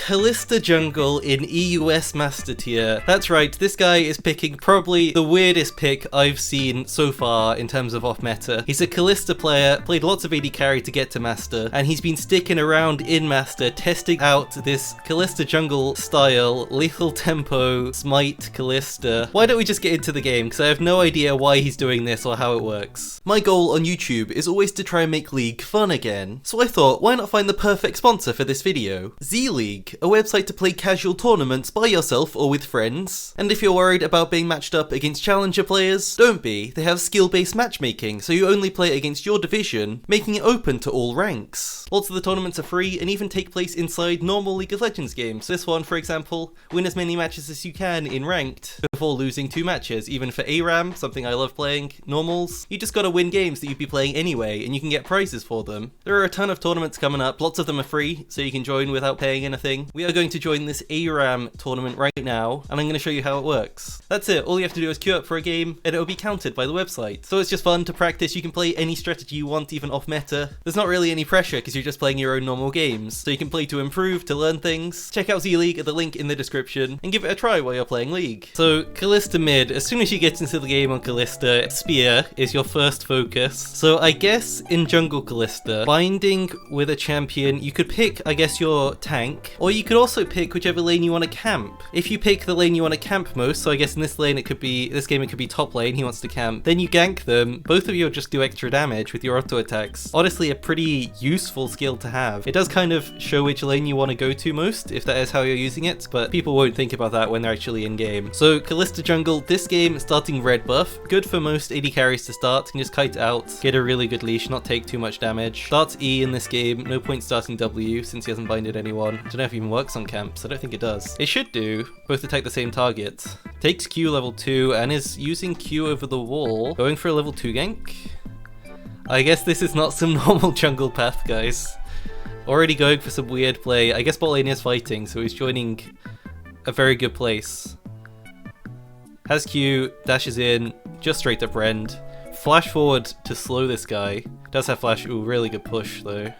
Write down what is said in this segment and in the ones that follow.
Kalista Jungle in EUW Master tier. That's right, this guy is picking probably the weirdest pick I've seen so far in terms of off-meta. He's a Kalista player, played lots of AD carry to get to Master, and he's been sticking around in Master, testing out this Kalista Jungle style, lethal tempo, SMITE Kalista. Why don't we just get into the game, because I have no idea why he's doing this or how it works. My goal on YouTube is always to try and make League fun again, so I thought, why not find the perfect sponsor for this video? Z-League, a website to play casual tournaments by yourself or with friends. And if you're worried about being matched up against challenger players, don't be. They have skill-based matchmaking, so you only play against your division, making it open to all ranks. Lots of the tournaments are free and even take place inside normal League of Legends games. This one, for example, win as many matches as you can in ranked before losing 2 matches. Even for ARAM, something I love playing, normals, you just gotta win games that you'd be playing anyway, and you can get prizes for them. There are a ton of tournaments coming up, lots of them are free, so you can join without paying anything. We are going to join this ARAM tournament right now, and I'm going to show you how it works. That's it, all you have to do is queue up for a game, and it'll be counted by the website. So it's just fun to practice, you can play any strategy you want, even off meta. There's not really any pressure, because you're just playing your own normal games, so you can play to improve, to learn things. Check out Z-League at the link in the description, and give it a try while you're playing League. So, Kalista mid, as soon as you get into the game on Kalista, Spear is your first focus. So I guess in Jungle Kalista, binding with a champion, you could pick, I guess, your tank, or you could also pick whichever lane you want to camp. If you pick the lane you want to camp most, so I guess in this lane it could be, this game it could be top lane, he wants to camp, then you gank them, both of you will just do extra damage with your auto attacks. Honestly, a pretty useful skill to have. It does kind of show which lane you want to go to most, if that is how you're using it, but people won't think about that when they're actually in game. So Kalista Jungle, this game starting red buff, good for most AD carries to start, can just kite out, get a really good leash, not take too much damage. Starts E in this game, no point starting W since he hasn't binded anyone. I don't know if it even works on camps, I don't think it does. It should do, both attack the same target. Takes Q level 2 and is using Q over the wall, going for a level 2 gank. I guess this is not some normal jungle path, guys. Already going for some weird play. I guess bot lane is fighting, so he's joining a very good place. Has Q, dashes in, just straight up rend. Flash forward to slow this guy. Does have flash, ooh, really good push though.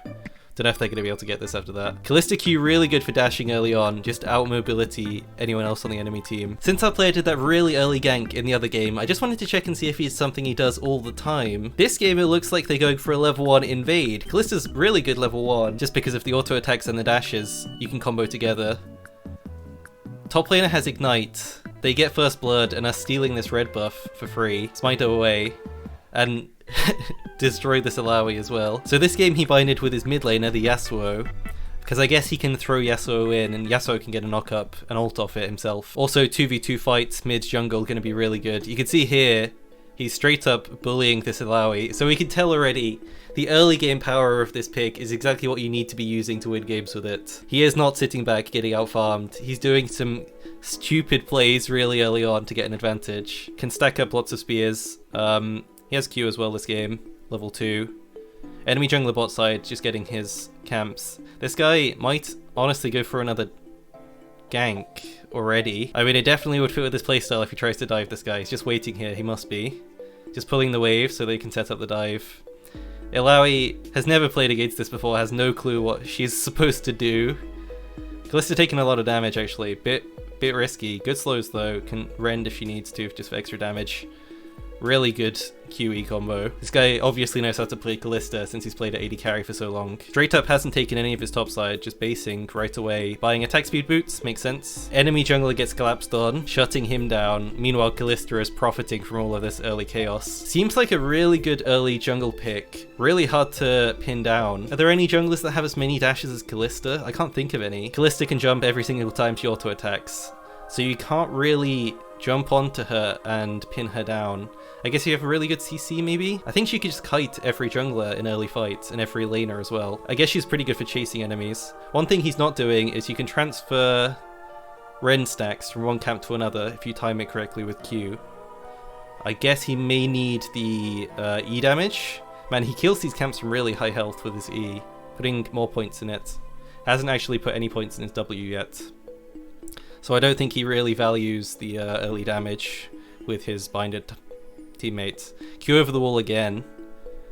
Don't know if they're going to be able to get this after that. Kalista Q really good for dashing early on, just out mobility anyone else on the enemy team. Since our player did that really early gank in the other game, I just wanted to check and see if he's something he does all the time. This game it looks like they're going for a level 1 invade. Kalista's really good level 1, just because of the auto attacks and the dashes, you can combo together. Top laner has ignite. They get first blood and are stealing this red buff for free. Smite away. And destroy this Alawi as well. So this game he binded with his mid laner, the Yasuo, because I guess he can throw Yasuo in and Yasuo can get a knock up and ult off it himself. Also 2v2 fights mid jungle going to be really good. You can see here he's straight up bullying this Alawi, so we can tell already the early game power of this pick is exactly what you need to be using to win games with it. He is not sitting back getting out farmed. He's doing some stupid plays really early on to get an advantage. Can stack up lots of spears. He has Q as well this game, level 2. Enemy jungler bot side, just getting his camps. This guy might honestly go for another gank already. I mean, it definitely would fit with his playstyle if he tries to dive this guy. He's just waiting here, he must be. Just pulling the wave so they can set up the dive. Ilaoi has never played against this before, has no clue what she's supposed to do. Kalista taking a lot of damage actually, bit risky. Good slows though, can rend if she needs to, just for extra damage. Really good QE combo. This guy obviously knows how to play Kalista since he's played at AD carry for so long. Straight up hasn't taken any of his top side, just basing right away. Buying attack speed boots, makes sense. Enemy jungler gets collapsed on, shutting him down. Meanwhile, Kalista is profiting from all of this early chaos. Seems like a really good early jungle pick. Really hard to pin down. Are there any junglers that have as many dashes as Kalista? I can't think of any. Kalista can jump every single time she auto attacks, so you can't really jump onto her and pin her down. I guess you have a really good CC maybe? I think she could just kite every jungler in early fights and every laner as well. I guess she's pretty good for chasing enemies. One thing he's not doing is you can transfer Ren stacks from one camp to another if you time it correctly with Q. I guess he may need the E damage. Man, he kills these camps from really high health with his E, putting more points in it. Hasn't actually put any points in his W yet. So I don't think he really values the early damage with his binded teammates. Q over the wall again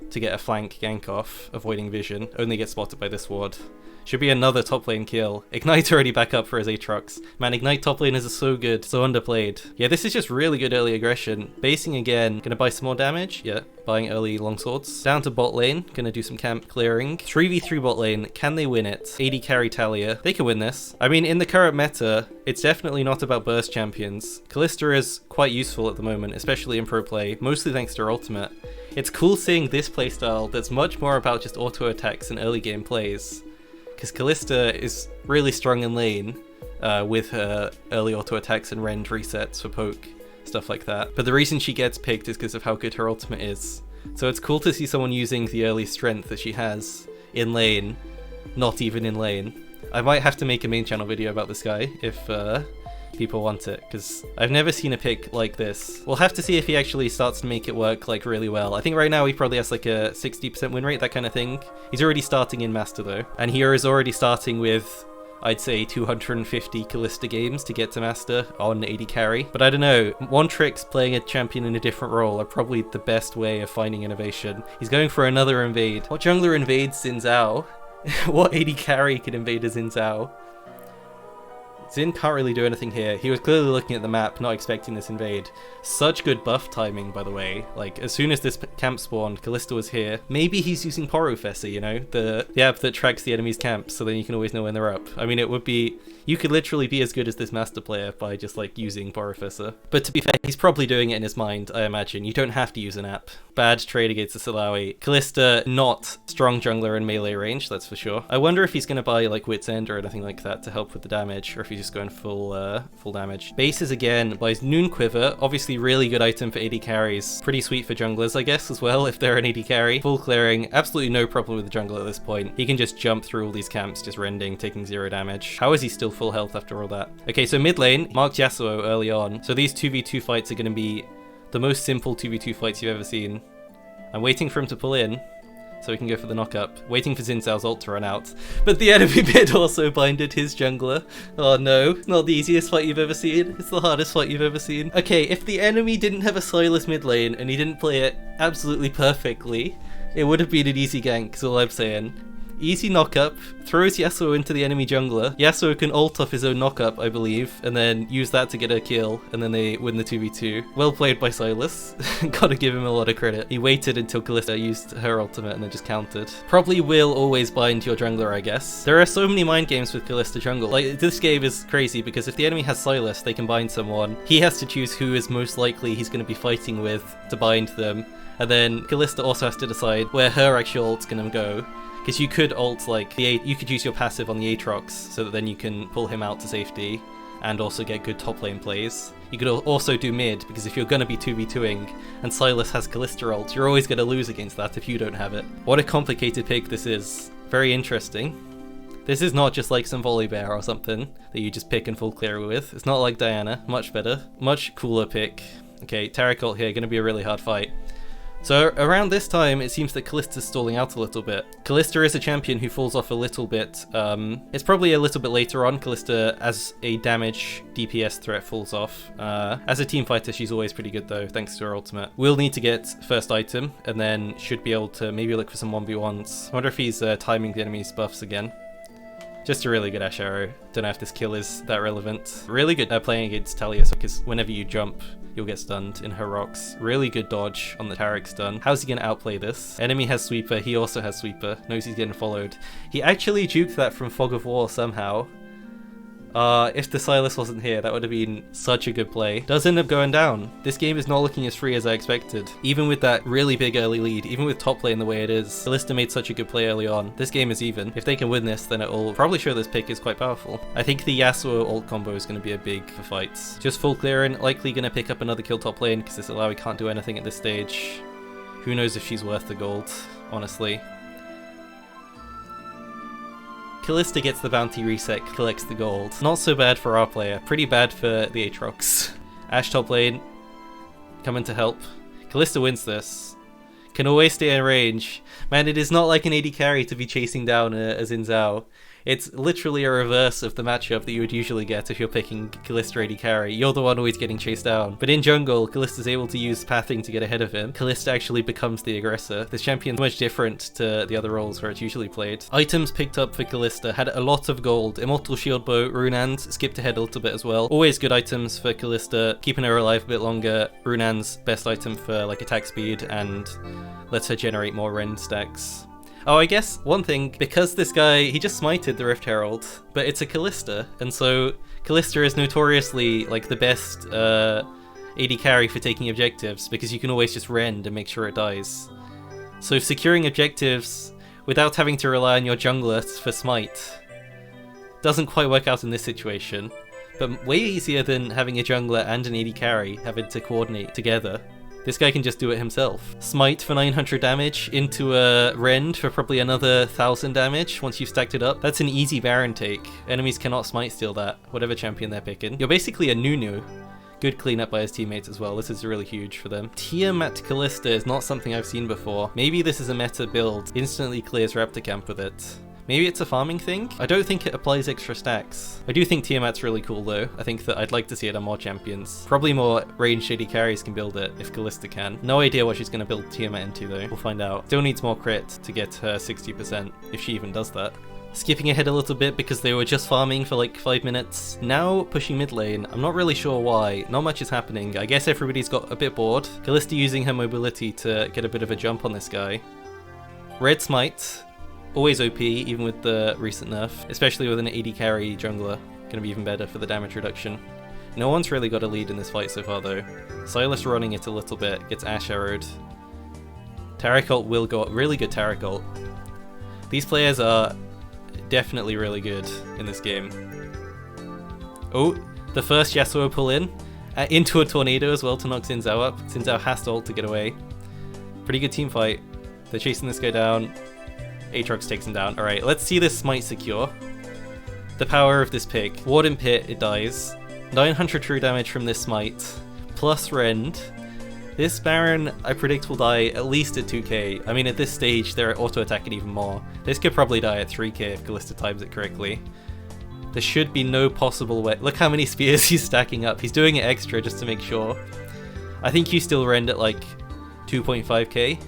to get a flank gank off, avoiding vision. Only gets spotted by this ward. Should be another top lane kill. Ignite already back up for his Aatrox. Man, Ignite top laners are so good, so underplayed. Yeah, this is just really good early aggression. Basing again, gonna buy some more damage. Yeah, buying early longswords. Down to bot lane, gonna do some camp clearing. 3v3 bot lane, can they win it? AD carry Talia, they can win this. I mean, in the current meta, it's definitely not about burst champions. Kalista is quite useful at the moment, especially in pro play, mostly thanks to her ultimate. It's cool seeing this playstyle that's much more about just auto attacks and early game plays. Because Kalista is really strong in lane with her early auto attacks and rend resets for poke, stuff like that. But the reason she gets picked is because of how good her ultimate is. So it's cool to see someone using the early strength that she has in lane, not even in lane. I might have to make a main channel video about this guy if people want it, because I've never seen a pick like this. We'll have to see if he actually starts to make it work like really well. I think right now he probably has like a 60% win rate, that kind of thing. He's already starting in Master though, and he is already starting with, I'd say, 250 Kalista games to get to Master on AD carry. But I don't know, one tricks playing a champion in a different role are probably the best way of finding innovation. He's going for another invade. What jungler invades Xin Zhao? What AD carry can invade a Xin Zhao? Xin can't really do anything here. He was clearly looking at the map, not expecting this invade. Such good buff timing, by the way. Like, as soon as this camp spawned, Kalista was here. Maybe he's using Porofessor, you know? The app that tracks the enemy's camps, so then you can always know when they're up. I mean, it would be... You could literally be as good as this Master player by just, like, using Porofessor. But to be fair, he's probably doing it in his mind, I imagine. You don't have to use an app. Bad trade against the Salawi. Kalista, not strong jungler in melee range, that's for sure. I wonder if he's going to buy, like, Wit's End or anything like that to help with the damage, or if he's just going full damage. Bases again, buys Noon Quiver, obviously really good item for AD carries. Pretty sweet for junglers, I guess, as well, if they're an AD carry. Full clearing, absolutely no problem with the jungle at this point. He can just jump through all these camps, just rending, taking 0 damage. How is he still full health after all that? Okay, so mid lane, marked Yasuo early on. So these 2v2 fights are going to be the most simple 2v2 fights you've ever seen. I'm waiting for him to pull in, so we can go for the knock-up. Waiting for Xin Zhao's ult to run out. But the enemy mid also binded his jungler. Oh no, not the easiest fight you've ever seen. It's the hardest fight you've ever seen. Okay, if the enemy didn't have a Sylas mid lane and he didn't play it absolutely perfectly, it would have been an easy gank, is all I'm saying. Easy knock-up, throws Yasuo into the enemy jungler. Yasuo can ult off his own knock-up, I believe, and then use that to get a kill, and then they win the 2v2. Well played by Sylas. Gotta give him a lot of credit. He waited until Kalista used her ultimate and then just countered. Probably will always bind your jungler, I guess. There are so many mind games with Kalista Jungle. Like, this game is crazy, because if the enemy has Sylas, they can bind someone. He has to choose who is most likely he's going to be fighting with to bind them, and then Kalista also has to decide where her actual ult's going to go. Because you could ult, like, you could use your passive on the Aatrox, so that then you can pull him out to safety, and also get good top lane plays. You could also do mid, because if you're going to be 2v2ing, and Sylas has Kalista ult, you're always going to lose against that if you don't have it. What a complicated pick this is. Very interesting. This is not just like some Volibear or something that you just pick and full clear with. It's not like Diana. Much better. Much cooler pick. Okay, Taric ult here, going to be a really hard fight. So around this time, it seems that Kalista's stalling out a little bit. Kalista is a champion who falls off a little bit. It's probably a little bit later on. Kalista, as a damage DPS threat, falls off. As a team fighter, she's always pretty good though, thanks to her ultimate. We'll need to get first item, and then should be able to maybe look for some 1v1s. I wonder if he's timing the enemy's buffs again. Just a really good Ash Arrow. Don't know if this kill is that relevant. Really good playing against Talia, because whenever you jump, you'll get stunned in her rocks. Really good dodge on the Taric stun. How's he gonna outplay this? Enemy has Sweeper, he also has Sweeper. Knows he's getting followed. He actually juked that from Fog of War somehow. If the Sylas wasn't here, that would have been such a good play. Does end up going down. This game is not looking as free as I expected. Even with that really big early lead, even with top lane the way it is, Kalista made such a good play early on. This game is even. If they can win this, then it will probably show this pick is quite powerful. I think the Yasuo ult combo is going to be a big for fights. Just full clearing, likely going to pick up another kill top lane, because this Alawi can't do anything at this stage. Who knows if she's worth the gold, honestly. Kalista gets the bounty reset, collects the gold. Not so bad for our player, pretty bad for the Aatrox. Ashe top lane, coming to help. Kalista wins this. Can always stay in range. Man, it is not like an AD carry to be chasing down a Xin Zhao. It's literally a reverse of the matchup that you would usually get if you're picking Kalista AD carry. You're the one always getting chased down. But in jungle, Kalista's able to use pathing to get ahead of him. Kalista actually becomes the aggressor. This champion's much different to the other roles where it's usually played. Items picked up for Kalista had a lot of gold. Immortal Shield Bow, Runans, skipped ahead a little bit as well. Always good items for Kalista, keeping her alive a bit longer. Runan's best item for like attack speed and lets her generate more Ren stacks. Oh, I guess one thing, because this guy, he just smited the Rift Herald, but it's a Kalista, and so Kalista is notoriously like the best AD carry for taking objectives, because you can always just rend and make sure it dies. So securing objectives without having to rely on your jungler for smite doesn't quite work out in this situation, but way easier than having a jungler and an AD carry having to coordinate together. This guy can just do it himself. Smite for 900 damage into a Rend for probably another 1000 damage once you've stacked it up. That's an easy Baron take. Enemies cannot smite steal that, whatever champion they're picking. You're basically a Nunu. Good cleanup by his teammates as well. This is really huge for them. Tiamat Kalista is not something I've seen before. Maybe this is a meta build. Instantly clears Raptor Camp with it. Maybe it's a farming thing? I don't think it applies extra stacks. I do think Tiamat's really cool though. I think that I'd like to see it on more champions. Probably more ranged AD carries can build it if Kalista can. No idea what she's going to build Tiamat into though. We'll find out. Still needs more crit to get her 60%, if she even does that. Skipping ahead a little bit because they were just farming for like 5 minutes. Now pushing mid lane. I'm not really sure why. Not much is happening. I guess everybody's got a bit bored. Kalista using her mobility to get a bit of a jump on this guy. Red Smite. Always OP, even with the recent nerf, especially with an AD carry jungler. Gonna be even better for the damage reduction. No one's really got a lead in this fight so far though. Sylas running it a little bit, gets Ashe arrowed. Taric ult will go up, really good Taric ult. These players are definitely really good in this game. Oh, the first Yasuo pull in, into a tornado as well to knock Xin Zhao up. Xin Zhao has to ult to get away. Pretty good team fight. They're chasing this guy down. Aatrox takes him down. Alright, let's see this smite secure. The power of this pick. Warden Pit, it dies. 900 true damage from this smite. Plus rend. This Baron, I predict, will die at least at 2k. I mean, at this stage, they're auto-attacking even more. This could probably die at 3k if Kalista times it correctly. There should be no possible way. Look how many spears he's stacking up. He's doing it extra just to make sure. I think you still rend at like 2.5k.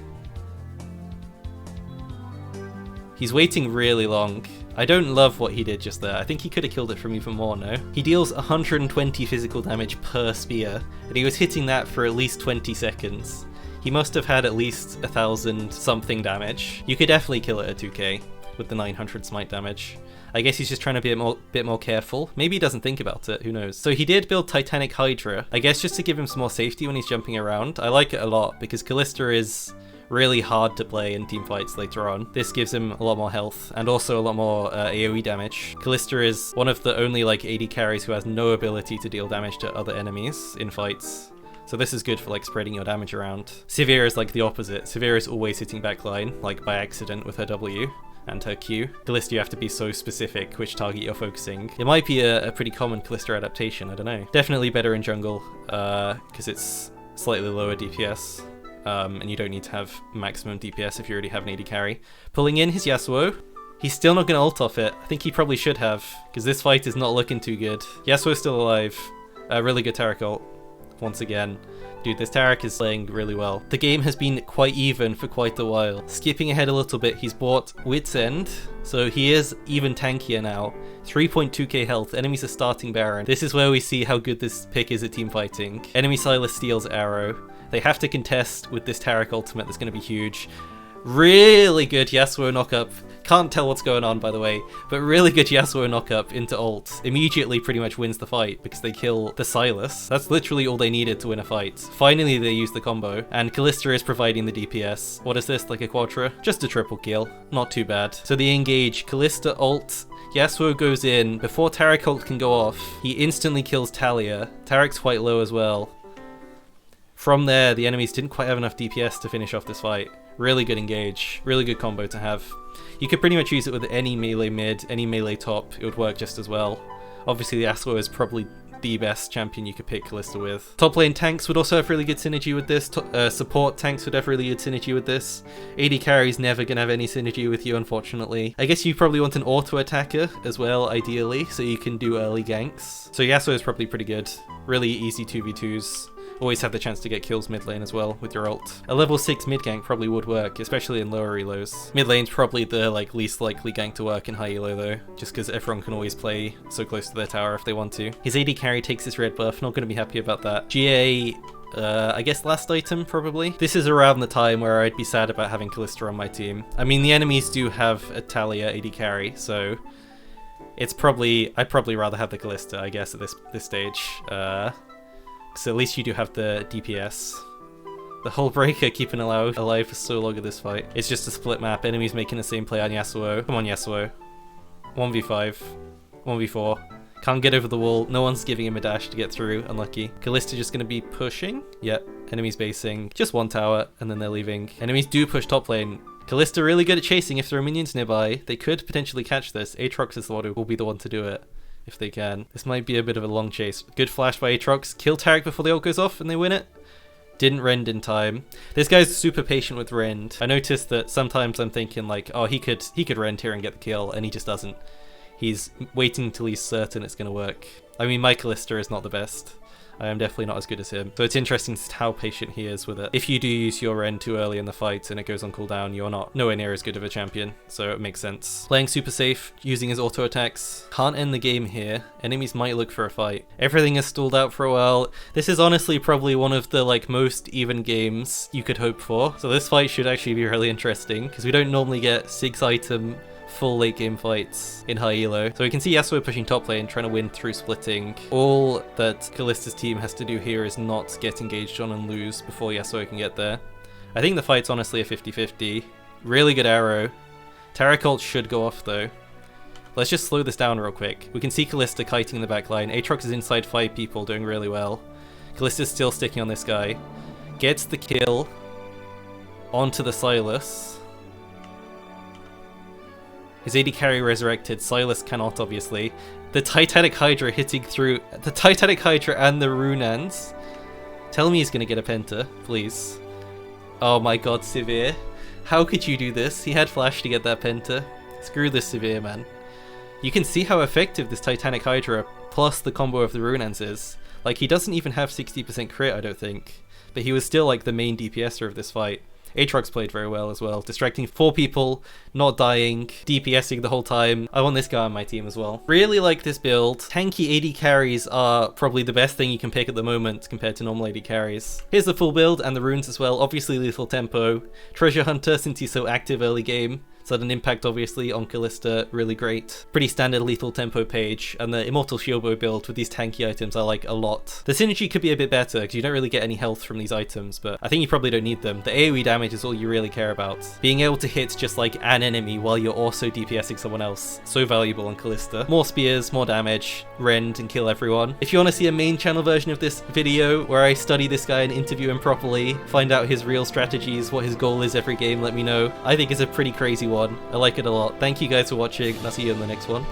He's waiting really long. I don't love what he did just there. I think he could have killed it from even more, no? He deals 120 physical damage per spear, and he was hitting that for at least 20 seconds. He must have had at least 1000 something damage. You could definitely kill it at 2k with the 900 smite damage. I guess he's just trying to be a bit more careful. Maybe he doesn't think about it, who knows. So he did build Titanic Hydra, I guess just to give him some more safety when he's jumping around. I like it a lot because Kalista is really hard to play in team fights later on. This gives him a lot more health and also a lot more AoE damage. Kalista is one of the only like AD carries who has no ability to deal damage to other enemies in fights. So this is good for like spreading your damage around. Sivir is like the opposite. Sivir is always hitting backline, like by accident with her W and her Q. Kalista, you have to be so specific which target you're focusing. It might be a pretty common Kalista adaptation, I don't know. Definitely better in jungle, because it's slightly lower DPS. And you don't need to have maximum DPS if you already have an AD carry. Pulling in his Yasuo. He's still not going to ult off it. I think he probably should have, because this fight is not looking too good. Yasuo's still alive. Really good Taric ult. Once again. Dude, this Taric is playing really well. The game has been quite even for quite a while. Skipping ahead a little bit, he's bought Wit's End, so he is even tankier now. 3.2k health, enemies are starting Baron. This is where we see how good this pick is at team fighting. Enemy Sylas steals arrow. They have to contest with this Taric ultimate that's going to be huge. Really good Yasuo knockup. Can't tell what's going on, by the way, but really good Yasuo knockup into ult. Immediately pretty much wins the fight because they kill the Sylas. That's literally all they needed to win a fight. Finally they use the combo, and Kalista is providing the DPS. What is this, like a Quadra? Just a triple kill. Not too bad. So they engage. Kalista ult. Yasuo goes in. Before Taric ult can go off, he instantly kills Talia. Taric's quite low as well. From there, the enemies didn't quite have enough DPS to finish off this fight. Really good engage, really good combo to have. You could pretty much use it with any melee mid, any melee top, it would work just as well. Obviously Yasuo is probably the best champion you could pick Kalista with. Top lane tanks would also have really good synergy with this. Support tanks would have really good synergy with this. AD carry's never gonna have any synergy with you, unfortunately. I guess you probably want an auto attacker as well, ideally, so you can do early ganks. So Yasuo is probably pretty good. Really easy 2v2s. Always have the chance to get kills mid lane as well with your ult. A level 6 mid gank probably would work, especially in lower elos. Mid lane's probably the least likely gank to work in high elo though, just because everyone can always play so close to their tower if they want to. His AD carry takes his red buff, not going to be happy about that. GA, I guess last item probably. This is around the time where I'd be sad about having Kalista on my team. I mean, the enemies do have a Talia AD carry, so it's I'd probably rather have the Kalista, I guess, at this stage. So at least you do have the DPS. The whole breaker keeping alive for so long of this fight. It's just a split map. Enemies making the same play on Yasuo. Come on, Yasuo. 1v5. 1v4. Can't get over the wall. No one's giving him a dash to get through. Unlucky. Kalista just going to be pushing. Yep. Enemies basing. Just one tower, and then they're leaving. Enemies do push top lane. Kalista really good at chasing if there are minions nearby. They could potentially catch this. Aatrox is the one who will be the one to do it. If they can. This might be a bit of a long chase. Good flash by Aatrox. Kill Taric before the ult goes off and they win it. Didn't rend in time. This guy's super patient with rend. I noticed that sometimes I'm thinking like, oh, he could rend here and get the kill, and he just doesn't. He's waiting till he's certain it's going to work. I mean, my Kalista is not the best. I am definitely not as good as him. So it's interesting how patient he is with it. If you do use your rend too early in the fight and it goes on cooldown, you're nowhere near as good of a champion. So it makes sense. Playing super safe, using his auto attacks. Can't end the game here. Enemies might look for a fight. Everything is stalled out for a while. This is honestly probably one of the most even games you could hope for. So this fight should actually be really interesting because we don't normally get 6-item full late game fights in high elo. So we can see Yasuo pushing top lane, trying to win through splitting. All that Kalista's team has to do here is not get engaged on and lose before Yasuo can get there. I think the fight's honestly a 50-50. Really good arrow. Taric ult should go off though. Let's just slow this down real quick. We can see Kalista kiting in the back line. Aatrox is inside 5 people, doing really well. Kalista's still sticking on this guy. Gets the kill onto the Sylas. His AD carry resurrected. Sylas cannot, obviously. The Titanic Hydra hitting through. The Titanic Hydra and the Runans. Tell me he's going to get a penta, please. Oh my god, Severe. How could you do this? He had flash to get that penta. Screw this Severe, man. You can see how effective this Titanic Hydra plus the combo of the Runans is. Like, he doesn't even have 60% crit, I don't think. But he was still, the main DPSer of this fight. Aatrox played very well as well, distracting 4 people, not dying, DPSing the whole time. I want this guy on my team as well. Really like this build. Tanky AD carries are probably the best thing you can pick at the moment compared to normal AD carries. Here's the full build and the runes as well. Obviously lethal tempo. Treasure Hunter, since he's so active early game. Sudden impact obviously on Kalista, really great. Pretty standard lethal tempo page, and the Immortal Shiobo build with these tanky items I like a lot. The synergy could be a bit better because you don't really get any health from these items, but I think you probably don't need them. The AoE damage is all you really care about. Being able to hit just an enemy while you're also DPSing someone else, so valuable on Kalista. More spears, more damage, rend and kill everyone. If you want to see a main channel version of this video where I study this guy and interview him properly, find out his real strategies, what his goal is every game, let me know. I think it's a pretty crazy one. I like it a lot. Thank you guys for watching, and I'll see you in the next one.